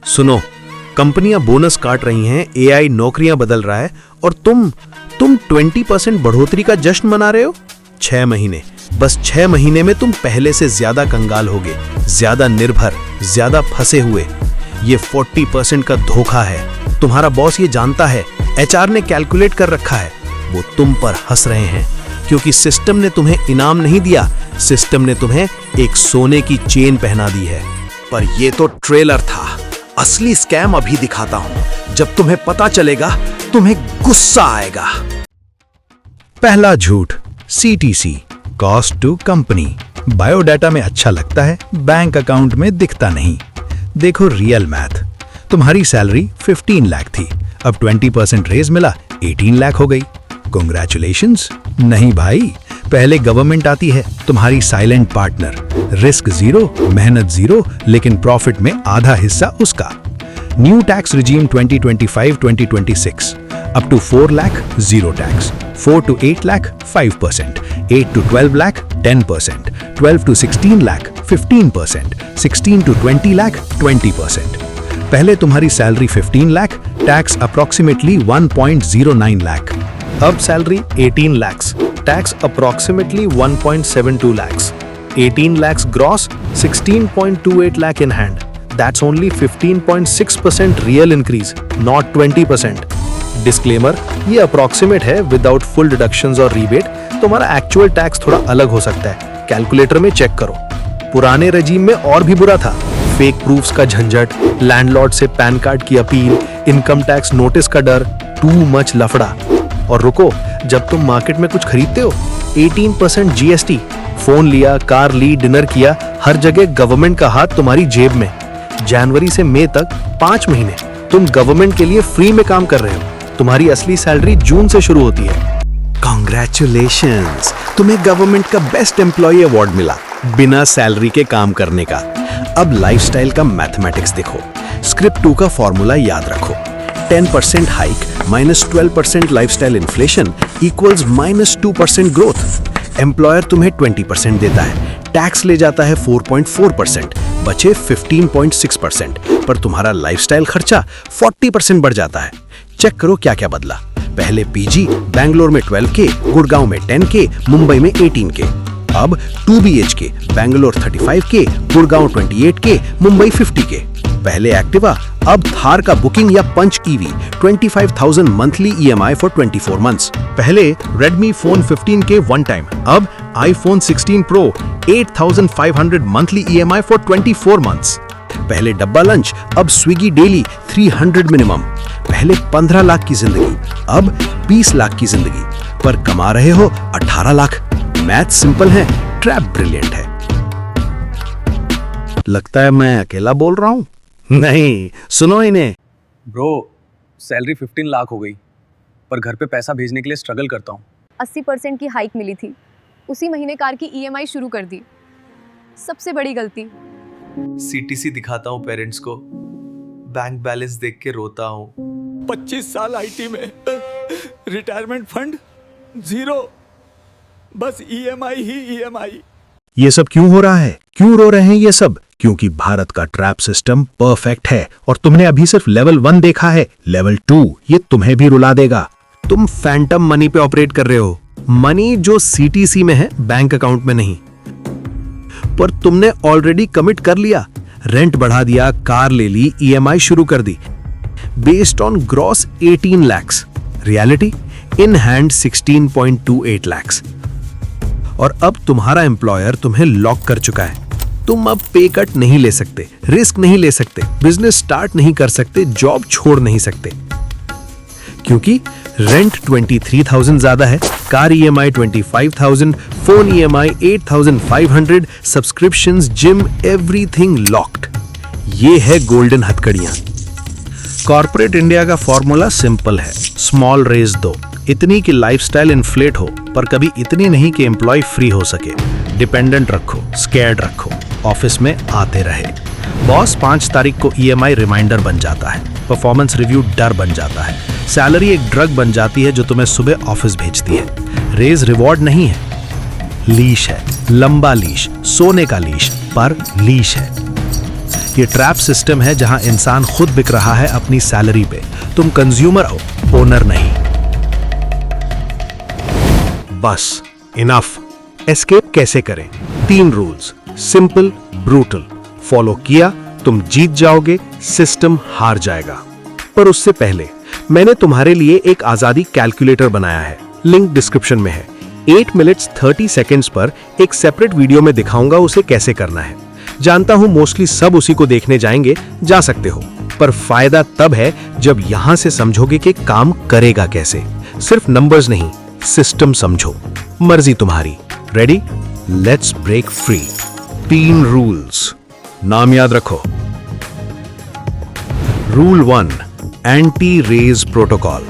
सुनो, कंपनियां बोनस काट रही हैं, एआई नौकरियां बदल रहा है और तुम 20% बढ़ोतरी का जश्न मना रहे हो। 6 महीने, बस 6 महीने में तुम पहले से ज्यादा कंगाल होगे, ज्यादा निर्भर, ज्यादा फंसे हुए। ये 40% का धोखा है। तुम्हारा बॉस ये जानता है, एचआर ने कैलकुलेट कर रखा है। वो तुम पर हंस रहे हैं क्योंकि सिस्टम ने तुम्हें इनाम नहीं दिया, सिस्टम ने तुम्हें एक सोने की चेन पहना दी है। पर ये तो ट्रेलर था, असली स्कैम अभी दिखाता हूं। जब तुम्हें पता चलेगा तुम्हें गुस्सा आएगा। पहला झूठ, CTC, cost to company. Biodata में अच्छा लगता है, बैंक अकाउंट में दिखता नहीं। देखो रियल मैथ, तुम्हारी सैलरी 15 लाख थी, अब 20% रेज मिला, 18 लाख हो गई। कांग्रेचुलेशंस। नहीं भाई, पहले गवर्नमेंट आती है, तुम्हारी साइलेंट पार्टनर। रिस्क जीरो, मेहनत जीरो, लेकिन प्रॉफिट में आधा हिस्सा उसका। New tax regime 2025-2026, up to 4 lakh 0 tax, 4 to 8 lakh 5%, 8 to 12 lakh 10%, 12 to 16 lakh 15%, 16 to 20 lakh 20%। पहले तुम्हारी salary 15 lakh, tax approximately 1.09 lakh. अब salary 18 lakhs, tax approximately 1.72 lakhs, 18 lakhs gross, 16.28 lakh in hand. That's only 15.6% real increase, not 20%. Disclaimer, ये approximate है, without full deductions और rebate. तुम्हारा actual tax थोड़ा अलग हो सकता है, कैलकुलेटर में चेक करो। पुराने रजीम में और भी बुरा था, फेक प्रूफ्स का झंझट, लैंडलॉर्ड से पैन कार्ड की अपील, इनकम टैक्स नोटिस का डर, टू मच लफड़ा। और रुको, जब तुम मार्केट में कुछ खरीदते हो, 18% जीएसटी। फोन लिया, कार ली, डिनर किया, हर जगह गवर्नमेंट का हाथ तुम्हारी जेब में। जनवरी से मई तक 5 महीने तुम गवर्नमेंट के लिए फ्री में काम कर रहे हो। तुम्हारी असली सैलरी जून से शुरू होती है। कांग्रेचुलेशंस, तुम्हें गवर्नमेंट का बेस्ट एम्प्लॉय अवार्ड मिला, बिना सैलरी के काम करने का। अब लाइफस्टाइल का मैथमेटिक्स देखो, स्क्रिप्ट 2 का फॉर्मूला याद रखो। 10% hike minus 12% lifestyle inflation equals -2% growth. Employer तुम्हें 20% देता है, टैक्स ले जाता है 4.4%, बचे 15.6%, पर तुम्हारा लाइफस्टाइल खर्चा 40% बढ़ जाता है। चेक करो क्या क्या बदला। पहले पीजी बैंगलोर में 12K, गुड़गांव में 10K, मुंबई में 18K। अब 2 BHK Bangalore 35K, Gurgaon 28K, Mumbai 50K। पहले एक्टिवा, अब थार का बुकिंग या Punch EV 25,000 monthly EMI for 24 months. पहले Redmi phone 15K one time, अब iPhone 16 pro 8,500 monthly EMI for 24 months. पहले डब्बा लंच, अब स्विगी डेली 300 मिनिमम। पहले 15 लाख की जिंदगी, अब 20 लाख की जिंदगी, पर कमा रहे हो 18 लाख। मैथ सिंपल है, ट्रैप ब्रिलियंट है। लगता है मैं अकेला बोल रहा हूं। नहीं, सुनो इन्हें। ब्रो, सैलरी 15 लाख हो गई, पर घर पे पैसा भेजने के लिए स्ट्रगल करता हूँ। 80% की हाइक मिली थी, उसी महीने कार की EMI शुरू कर दी। सबसे बड़ी गलती। सीटीसी दिखाता हूँ पेरेंट्स को, बैंक बैलेंस देख के रोता हूँ। 25 साल आईटी में, रिटायरमेंट फंड जीरो, बस EMI ही EMI। ये सब क्यों हो रहा है? क्यों रो रहे हैं ये सब? क्योंकि भारत का ट्रैप सिस्टम परफेक्ट है और तुमने अभी सिर्फ लेवल 1 देखा है। लेवल 2 ये तुम्हें भी रुला देगा। तुम फैंटम मनी पे ऑपरेट कर रहे हो, मनी जो सीटीसी में है, बैंक अकाउंट में नहीं। पर तुमने ऑलरेडी कमिट कर लिया, रेंट बढ़ा दिया, कार ले ली, EMI शुरू कर दी, based on gross 18 lakhs, reality in hand 16.28 lakhs। और अब तुम्हारा एम्प्लॉयर तुम्हें लॉक कर चुका है। तुम अब पे कट नहीं ले सकते, रिस्क नहीं ले सकते, बिजनेस स्टार्ट नहीं कर सकते, जॉब छोड़ नहीं सकते, क्योंकि रेंट 23,000 ज्यादा है, car EMI 25,000, phone EMI 8,500, subscriptions, gym, everything locked. ये है गोल्डन हथकड़ियां। कॉर्पोरेट इंडिया का फॉर्मूला सिंपल है, स्मॉल रेज दो, इतनी कि लाइफस्टाइल इन्फ्लेट हो, पर कभी इतनी नहीं कि एम्प्लॉय फ्री हो सके। डिपेंडेंट रखो, स्कैर्ड रखो, ऑफिस में आते रहे। बॉस 5 तारीख को EMI रिमाइंडर बन जाता है, परफॉर्मेंस रिव्यू डर बन जाता है, सैलरी एक ड्रग बन जाती है जो तुम्हें सुबह ऑफिस भेजती है। रेज रिवॉर्ड नहीं है, लीश है, लंबा लीश, सोने का लीश, पर लीश है। ये ट्रैप सिस्टम है जहां इंसान खुद बिक रहा है अपनी सैलरी पे। तुम कंज्यूमर हो, ओनर नहीं। बस इनफ। एस्केप कैसे करें? 3 रूल्स, सिंपल, ब्रूटल। फॉलो किया तुम जीत जाओगे, सिस्टम हार जाएगा। पर उससे पहले मैंने तुम्हारे लिए एक आजादी कैलकुलेटर बनाया है, लिंक डिस्क्रिप्शन में है। 8 मिनट्स 30 सेकेंड्स पर एक सेपरेट वीडियो में दिखाऊंगा उसे कैसे करना है। जानता हूं मोस्टली सब उसी को देखने जाएंगे, जा सकते हो, पर फायदा तब है जब यहां से समझोगे कि काम करेगा कैसे। सिर्फ नंबर्स नहीं, सिस्टम समझो। मर्जी तुम्हारी। Ready? Let's break free. 3 rules, नाम याद रखो। Rule 1, anti rage protocol.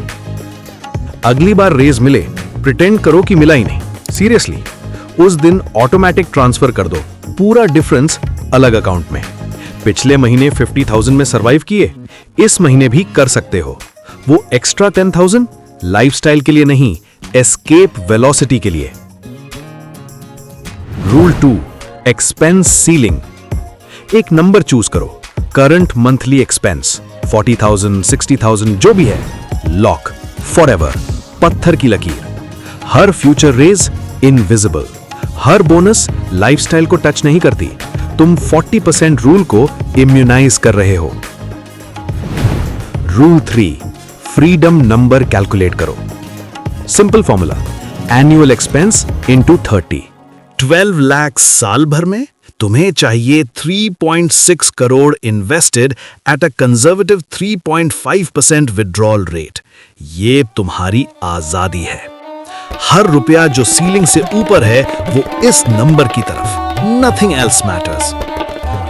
अगली बार रेज मिले, प्रिटेंड करो कि मिला ही नहीं। सीरियसली, उस दिन ऑटोमेटिक ट्रांसफर कर दो, पूरा डिफरेंस अलग अकाउंट में। पिछले महीने 50,000 में सरवाइव किए, इस महीने भी कर सकते हो। वो एक्स्ट्रा 10,000 लाइफस्टाइल के लिए नहीं, एस्केप वेलोसिटी के लिए। Rule 2, expense ceiling. एक नंबर चूज करो, करंट मंथली एक्सपेंस 40,000, 60,000 जो भी है, लॉक फॉरएवर, पत्थर की लकीर। हर फ्यूचर रेज इनविजिबल, हर बोनस लाइफस्टाइल को टच नहीं करती। तुम 40% रूल को इम्यूनाइज कर रहे हो। रूल 3, फ्रीडम नंबर कैलकुलेट करो। Simple formula, annual expense into 30। 12 lakh साल भर में तुम्हें चाहिए 3.6 crore invested at a conservative 3.5% withdrawal rate. ये तुम्हारी आजादी है। हर रुपया जो सीलिंग से ऊपर है वो इस नंबर की तरफ, नथिंग एल्स मैटर्स।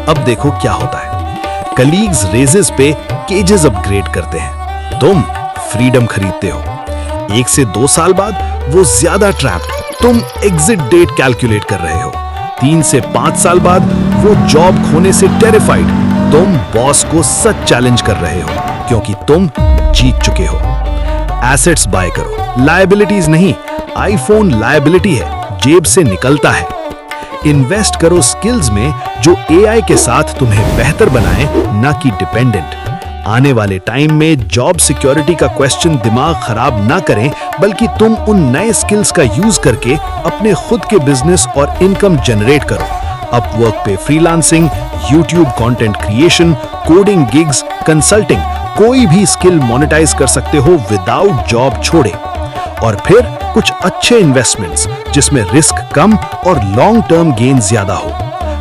अब देखो क्या होता है। कलीग्स रेजेस पे केजेस अपग्रेड करते हैं, तुम फ्रीडम खरीदते हो। 1 से 2 साल बाद वो ज्यादा ट्रैप्ड, तुम एग्जिट डेट कैलकुलेट कर रहे हो। 3 से 5 साल बाद वो जॉब खोने से टेरिफाइड, तुम बॉस को सच चैलेंज कर रहे हो क्योंकि तुम जीत चुके हो। एसेट्स बाय करो, लायबिलिटीज नहीं। आईफोन लायबिलिटी है, जेब से निकलता है। इन्वेस्ट करो स्किल्स में जो एआई के साथ तुम्हें बेहतर बनाए, ना कि डिपेंडेंट। आने वाले टाइम में जॉब सिक्योरिटी का क्वेश्चन दिमाग खराब ना करें, बल्कि तुम उन नए स्किल्स का यूज करके अपने खुद के बिजनेस और इनकम जनरेट करो। अपवर्क पे freelancing, YouTube content creation, coding gigs, consulting, कोई भी स्किल मोनेटाइज कर सकते हो विदाउट जॉब छोड़े। और फिर कुछ अच्छे इन्वेस्टमेंट्स जिसमें रिस्क कम और लॉन्ग टर्म गेन ज्यादा हो।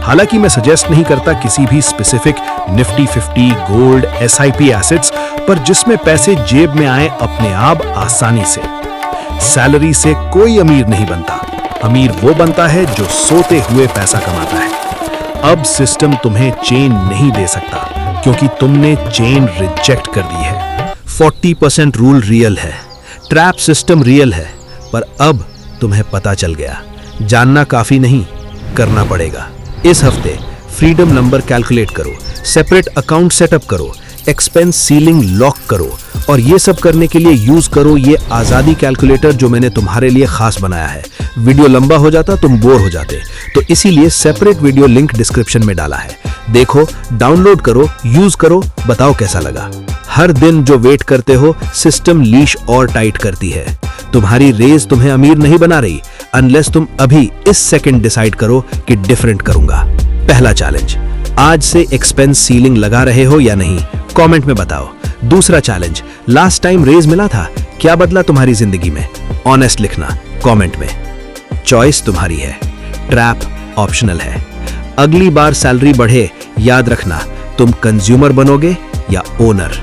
हालांकि मैं सजेस्ट नहीं करता किसी भी specific Nifty 50, gold, SIP assets पर, जिसमें पैसे जेब में आए अपने आप आसानी से। सैलरी से कोई अमीर नहीं बनता, अमीर वो बनता है जो सोते हुए पैसा कमाता है। अब सिस्टम तुम्हें चेन नहीं दे सकता क्योंकि तुमने चेन रिजेक्ट कर दी है। 40% रूल रियल है, ट्रैप सिस्टम रियल है, पर अब तुम्हें पता चल गया। जानना काफी नहीं, करना पड़ेगा। इस हफ्ते फ्रीडम नंबर कैलकुलेट करो, सेपरेट अकाउंट सेटअप करो, एक्सपेंस सीलिंग लॉक करो, और ये सब करने के लिए यूज करो ये आजादी कैलकुलेटर जो मैंने तुम्हारे लिए खास बनाया है। वीडियो लंबा हो जाता, तुम बोर हो जाते, तो इसीलिए सेपरेट वीडियो लिंक डिस्क्रिप्शन में डाला है। देखो, डाउनलोड करो, यूज करो, बताओ कैसा लगा। हर दिन जो वेट करते हो, सिस्टम लीश और टाइट करती है। तुम्हारी रेस तुम्हें अमीर नहीं बना रही अनलेस तुम अभी इस सेकंड डिसाइड करो कि डिफरेंट करूंगा। पहला चैलेंज, आज से एक्सपेंस सीलिंग लगा रहे हो या नहीं, कमेंट में बताओ। दूसरा चैलेंज, लास्ट टाइम रेज मिला था, क्या बदला तुम्हारी जिंदगी में, ऑनेस्ट लिखना कमेंट में। चॉइस तुम्हारी है, ट्रैप ऑप्शनल है। अगली बार सैलरी बढ़े, याद रखना तुम कंज्यूमर बनोगे या ओनर।